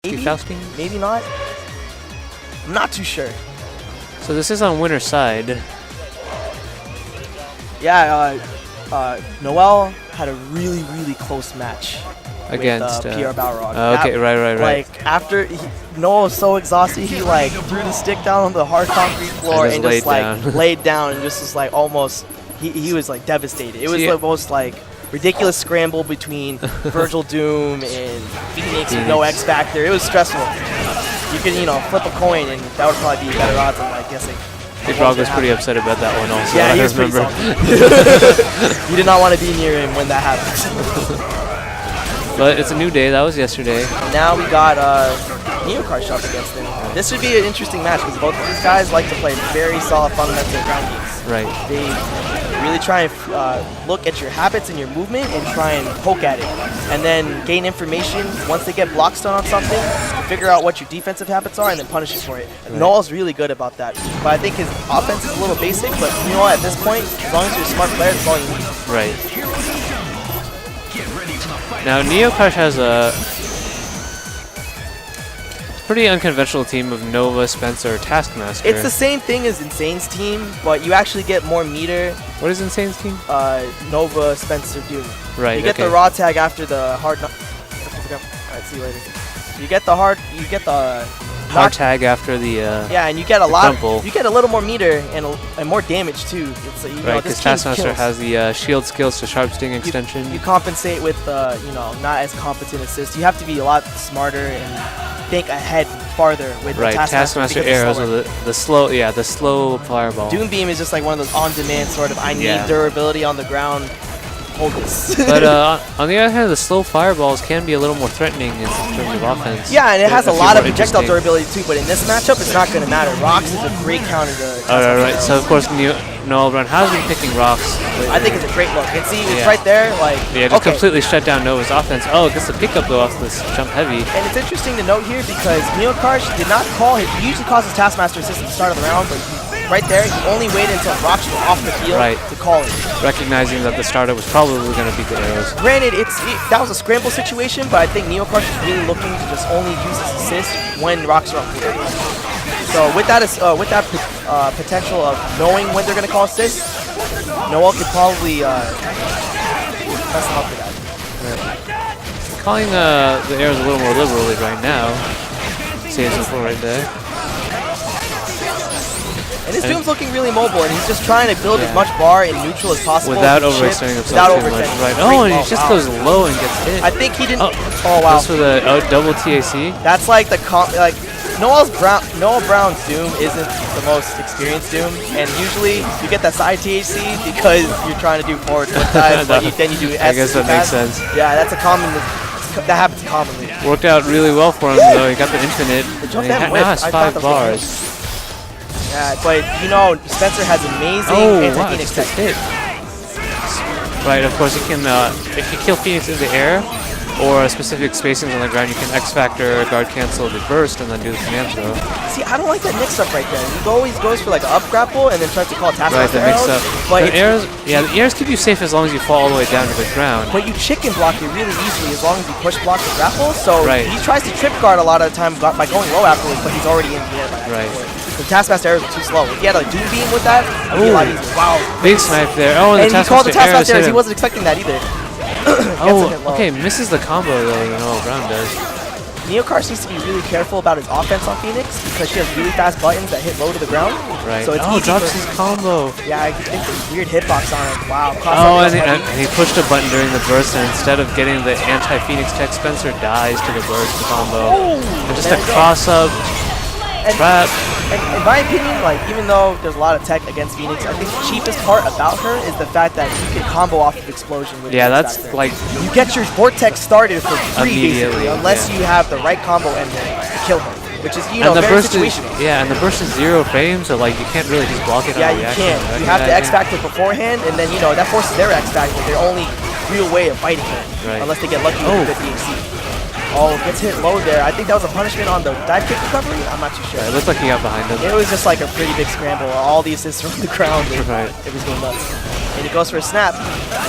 Maybe not. I'm not too sure. So this is on winner's side. Yeah, Noel had a really close match against with Pierre Balrog. Okay, right. Like after Noel was so exhausted, he like threw the stick down on the hard concrete floor and just like laid down and just was like almost he was like devastated. It was the most like ridiculous scramble between Virgil Doom and Phoenix with no X Factor. It was stressful. You can, flip a coin and that would probably be better odds than like guessing. Big Frog was pretty upset about that one also. Yeah, he was pretty salty. You did not want to be near him when that happened. But it's a new day. That was yesterday. And now we got NeoKarsh up against him. This should be an interesting match because both of these guys like to play very solid fundamental ground games. Right. They really try and look at your habits and your movement and try and poke at it. And then gain information once they get blocks done on something to figure out what your defensive habits are and then punish you for it. Right. Noel's really good about that. But I think his offense is a little basic, but you know what, at this point, as long as you're a smart player, that's all you need. Right. Now NeoKarsh has a pretty unconventional team of Nova, Spencer, Taskmaster. It's the same thing as Insane's team, but you actually get more meter. What is Insane's team? Nova, Spencer, Doom. Right. You get the raw tag after the hard. Alright, see you later. You get the hard hard tag after the. Yeah, and you get a lot. Crumple. You get a little more meter and more damage too. It's right, because Taskmaster has the shield skills to sharp sting extension. You compensate with not as competent assist. You have to be a lot smarter and think ahead farther with the Taskmaster arrows with the slow fireball. Doom Beam is just like one of those on-demand sort of I need durability on the ground. Hold this. But on the other hand, the slow fireballs can be a little more threatening in terms of offense. Yeah, and it has a lot of projectile durability too, but in this matchup, it's not going to matter. Rocks is a great counter to Alright, so of course Noel Brown has been picking Rocks. I think it's a great look. And see, it's right there, like... Yeah, just completely shut down Nova's offense. Oh, it gets the pickup though off this jump heavy. And it's interesting to note here because NeoKarsh did not call his... He usually calls his Taskmaster assist at the start of the round, but right there, he only waited until Rocks was off the field to call it. Recognizing that the starter was probably going to beat the arrows. Granted, that was a scramble situation, but I think NeoKarsh is really looking to just only use his assist when Rocks are on field. So with that potential of knowing when they're going to call assist, Noel could probably mess him up for that. Right. Calling the arrows a little more liberally right now. Saves him for right there. And his Doom's looking really mobile, and he's just trying to build as much bar in neutral as possible. Without overextending himself too much. Right. Oh, and he just goes low and gets hit. I think he didn't... Oh, wow. That's for the double TAC? That's like the... Noel Brown's Doom isn't the most experienced Doom, and usually you get that side THC because you're trying to do forward dive, but then you do S. I guess that makes sense. Yeah, that's a common... That happens commonly. Worked out really well for him, though. He got the infinite. Now has 5 bars. Yeah, but Spencer has amazing anti-Phoenix tech. Right, of course he can if you kill Phoenix in the air or specific spacings on the ground, you can X Factor, guard cancel the burst, and then do the command throw. See, I don't like that mix-up right there. He always goes for like an up grapple and then tries to call Taskmaster the mix-up. But the arrows keep you safe as long as you fall all the way down to the ground. But you chicken block it really easily as long as you push block the grapple. So he tries to trip guard a lot of the time by going low afterwards, but he's already in the air by that point. The Taskmaster arrows are too slow. If he had a Doom Beam with that, it would be a lot easier. Wow. Big snipe there. Oh, and he called the Taskmaster arrows. He wasn't expecting that either. Okay, misses the combo though, Noel Brown does. NeoKarsh needs to be really careful about his offense on Phoenix because she has really fast buttons that hit low to the ground. Right. So it's drops his combo. Yeah, I think there's weird hitbox on it. Wow. And he pushed a button during the burst, and instead of getting the anti-Phoenix tech, Spencer dies to the burst combo. And just a cross-up. Trap. And in my opinion, even though there's a lot of tech against Phoenix, I think the cheapest part about her is the fact that you can combo off of explosion with that's like you get your Vortex started for free basically, unless you have the right combo and to kill her, which is very situational. And the burst is 0 frames, so you can't really just block it. Yeah, you can't. You have to X Factor beforehand, and then that forces their X Factor, their only real way of fighting her, unless they get lucky with the DHC. Oh, gets hit low there. I think that was a punishment on the dive kick recovery. I'm not too sure. It looked like he got behind him. It was just like a pretty big scramble. All the assists were on the ground. It was going nuts. And he goes for a snap.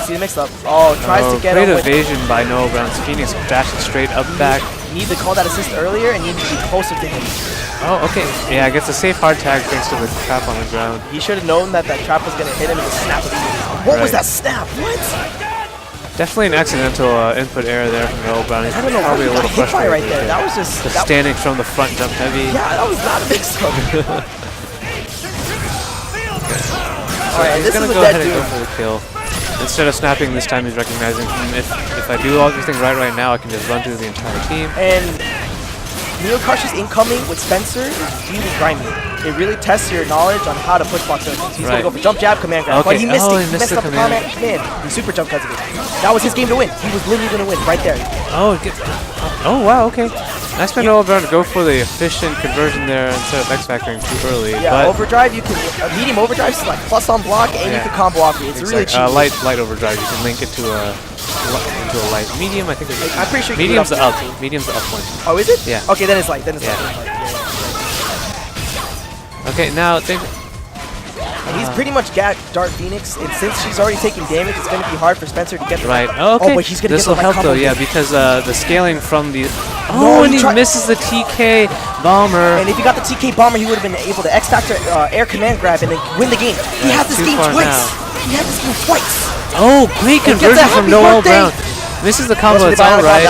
See the mix-up. Oh, tries to get great evasion by Noel Brown's Phoenix. Dashing straight up back. You need to call that assist earlier, and you need to be closer to him. Oh, okay. Yeah, gets a safe hard tag thanks to the trap on the ground. He should have known that that trap was going to hit him and just snap it. What was that snap? What? Definitely an accidental input error there from Noel Brown. He's I don't know probably a little frustrated right there. That was just standing from the front jump heavy. Yeah, that was not a mix-up. Alright, he's gonna go ahead and go for the kill. Instead of snapping this time, he's recognizing if I do everything right now, I can just run through the entire team. And NeoKarsh's incoming with Spencer is really grimy. It really tests your knowledge on how to push block circles. He's gonna go for jump jab command grab, but he missed it. He messed up the command. He super jumped because of it. That was his game to win. He was literally gonna win right there. Oh wow, okay. Nice by Noel Brown to go for the efficient conversion there instead of X factoring too early. Yeah, but overdrive, you can medium overdrive is like plus on block, and you can combo off it. It's really cheap. Light overdrive, you can link it to a light. Medium, I think it's I'm pretty sure medium's the up. Medium's the up one. Oh, is it? Yeah. Okay, then it's light. Then it's light. Okay, now and he's pretty much got Dark Phoenix, and since she's already taking damage, it's going to be hard for Spencer to get the right. Oh, okay. But he's going to this get the will help though, yeah, because the scaling from the and he misses the TK bomber. And if he got the TK bomber, he would have been able to X Factor air command grab and then win the game. He had this game twice. He had this game twice. Oh, great conversion from Noel Brown. Misses the combo. It's all right.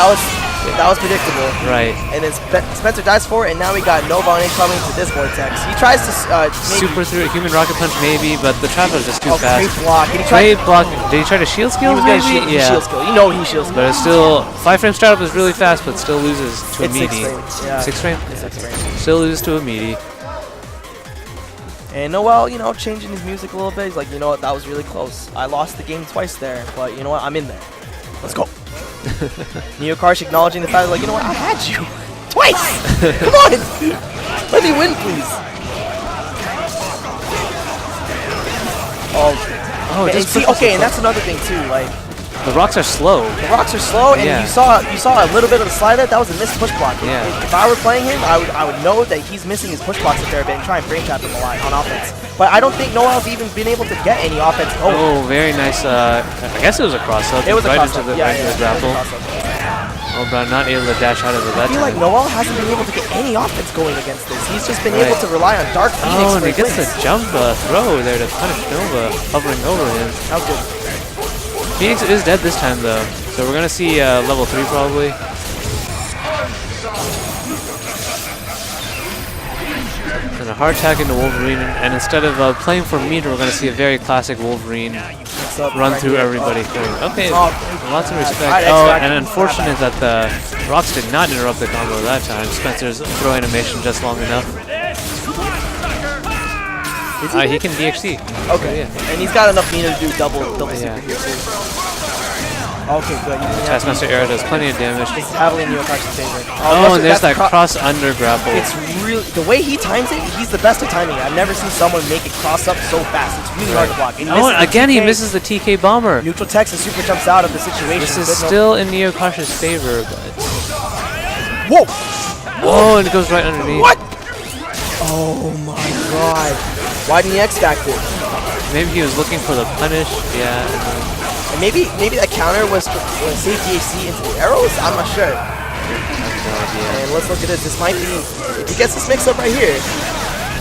That was predictable. Right. And then Spencer dies for it, and now we got Nova incoming to this vortex. He tries to super through a human rocket punch maybe, but the trap was just too fast. Great block. Great block. Did he try to shield skill maybe? Yeah. Shield skill. You know he shield skill. But it's still 5-frame startup is really fast, but still loses to a meaty. 6 frame. Still loses to a meaty. And Noel, you know, changing his music a little bit. He's like, you know what, that was really close. I lost the game twice there, but you know what, I'm in there. Let's go. NeoKarsh acknowledging the fact, like, you know what, I had you twice. Come on, let me win, please. Okay, and that's another thing too. Like, the rocks are slow. The rocks are slow, and you saw a little bit of the slider. That was a missed push block. Yeah. If I were playing him, I would know that he's missing his push blocks a fair bit and try and frame trap him a lot on offense. But I don't think Noel's even been able to get any offense going. Oh, very nice. I guess it was a cross-up. It was right a cross-up. Into the grapple. Oh, but not able to dash out of it that time. I feel like Noel hasn't been able to get any offense going against this. He's just been able to rely on Dark Phoenix. Oh, and he gets the jump throw there to punish Nova, hovering over him. That was good. Phoenix is dead this time though, so we're gonna see level 3 probably. And a hard tag into Wolverine, and instead of playing for meter, we're gonna see a very classic Wolverine run through everybody. Okay, lots of respect. Oh, and unfortunate that the rocks did not interrupt the combo that time. Spencer's throw animation just long enough. He can DHC. Okay, yeah. And he's got enough meter to do double super here too. Okay, good. Taskmaster Era does plenty of damage. It's heavily in NeoKarsh's favor. Oh, and there's that cross under grapple. It's really, the way he times it, he's the best at timing it. I've never seen someone make it cross up so fast. It's really hard to block. And again, he misses the TK bomber. Neutral text and super jumps out of the situation. This is still in NeoKarsh's favor, but... Whoa! Oh, and it goes right underneath. What? Oh my god. Why didn't he X Factor? Maybe he was looking for the punish. Yeah. And maybe that counter was save DHC into the arrows? I'm not sure. I have no idea. And let's look at this. This might be, if he gets this mix up right here.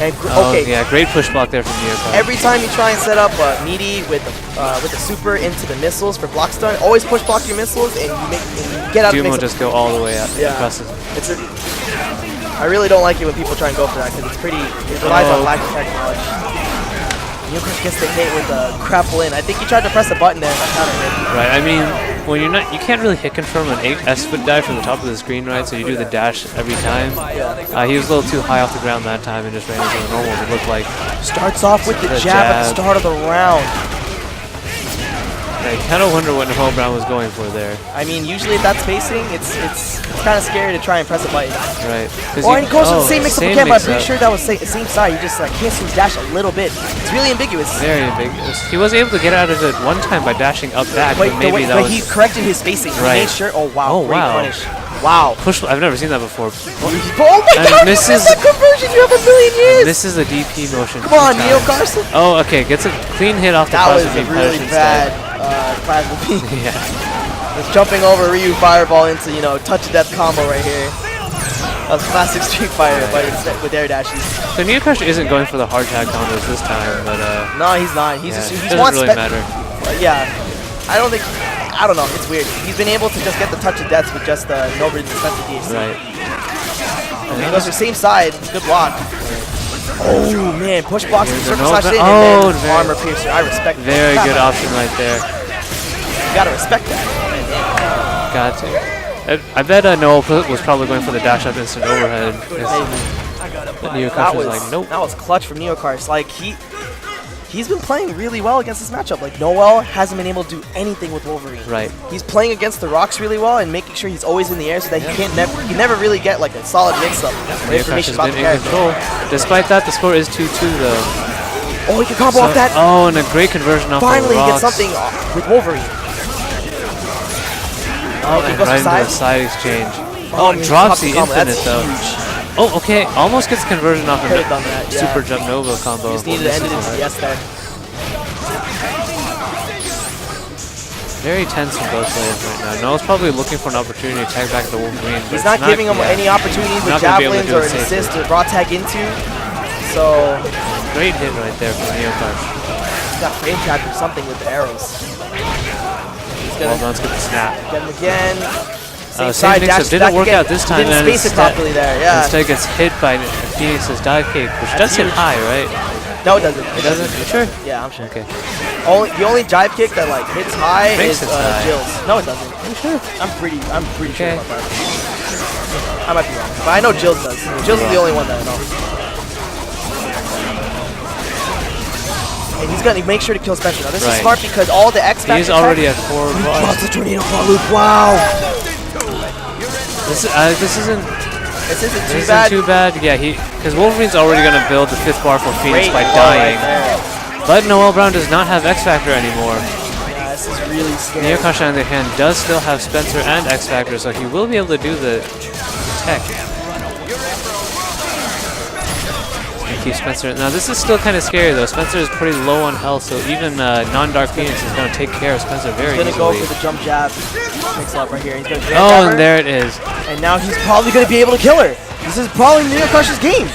And okay. Yeah, great push block there from NeoKarsh. Every time you try and set up meaty with the super into the missiles for block stun, always push block your missiles and you get out of the mix. Doom will just go all the way up. Yeah. I really don't like it when people try and go for that because it relies on lack of tech knowledge. NeoKarsh gets the hit with the grapple in. I think he tried to press the button there and that counter hit. Right, I mean, when you can't really hit confirm an S-foot dive from the top of the screen, right? So you do the dash every time. Yeah. He was a little too high off the ground that time and just ran into the normal. It looked like starts off with the jab at the start of the round. I kind of wonder what Noel Brown was going for there. I mean, usually if that's spacing, it's kind of scary to try and press a button. Right. Or he goes for the same mix-up again, but I'm pretty sure that was the same side. He just cancels his dash a little bit. It's really ambiguous. Very ambiguous. He was able to get out of it one time by dashing up back, but maybe that was... he corrected his spacing. Right. He made sure. Oh wow! Oh wow! Punish. Wow. Push. I've never seen that before. Oh my god! This is a conversion. You have 1,000,000 years. This is a DP motion. Come on, NeoKarsh. Oh, okay. Gets a clean hit off the plasma beam. That was a really bad plasma beam. Yeah. Just jumping over Ryu Fireball into, you know, touch of death combo right here. That was classic Street Fighter, but instead with air dashes. So NeoKarsh isn't going for the hard tag combos this time, but no, he's not. He's just, he doesn't wants really matter. Yeah, I don't think. I don't know. It's weird. He's been able to just get the touch of death with just the nobody defensive DHC. Right. And those are same side. Good block. Oh man, push blocks and circle slash in, and then armor piercer. I respect that. Very good option right there. You gotta respect that. Got to. I bet Noel was probably going for the dash up instant overhead. But NeoKarsh was like, nope. That was clutch from NeoKarsh. Like he's been playing really well against this matchup. Like Noel hasn't been able to do anything with Wolverine. Right. He's playing against the rocks really well and making sure he's always in the air so that he never really get like a solid mix-up. NeoKarsh has been in control. Despite that, the score is 2-2 though. Oh, he can combo off that. Oh, and a great conversion off the rocks. Finally, he gets something with Wolverine. Oh, and right into the side exchange. Oh, drops the infinite though. Oh, okay. Almost gets conversion off a super jump Nova combo. Just needed to end it into yes there. Very tense from both players right now. Noel's probably looking for an opportunity to tag back the Wolverine. He's not giving him any opportunities with javelins or an assist or raw tag into. So great hit right there from NeoKarsh. He's got frame trap or something with the arrows. Well done, let's get the snap. Get him again. Same mix-up didn't work out this time. Didn't space it properly there, yeah. Instead gets hit by Phoenix's dive kick, which does hit high, right? No, it doesn't. It doesn't? You sure? Yeah, I'm sure. Okay. The only dive kick that like hits high is Jill's. No, it doesn't. Are you sure? I'm pretty sure about that. I might be wrong, but I know Jill's does. Jill's is the only one that I know. And he's gonna make sure to kill Spencer. Now this is smart because all the X Factor. He's already at 4 bars. Drops the tornado claw loop. Wow. This isn't too bad. Yeah, because Wolverine's already gonna build the 5th bar for Phoenix by dying. But Noel Brown does not have X Factor anymore. Yeah, this is really scary. NeoKarsh on the other hand does still have Spencer and X Factor, so he will be able to do the tech. Keep Spencer. Now this is still kind of scary though. Spencer is pretty low on health, so even non-Dark Phoenix is going to take care of Spencer very easily. He's going to go for the jump jab. Mix up right here. He's going to and there it is. And now he's probably going to be able to kill her. This is probably NeoKarsh's game.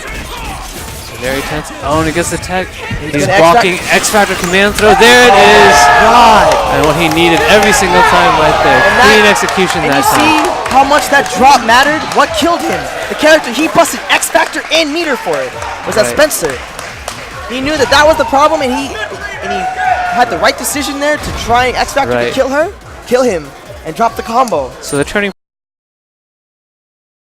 Very tense. Oh, and he gets the tech. He's blocking X Factor command throw. There it is. God. And what he needed every single time right there. Clean execution that time. And you see how much that drop mattered? What killed him? The character, he busted X Factor and meter for it. Was that Spencer? He knew that was the problem, and he had the right decision there to try X Factor to kill him, and drop the combo. So the turning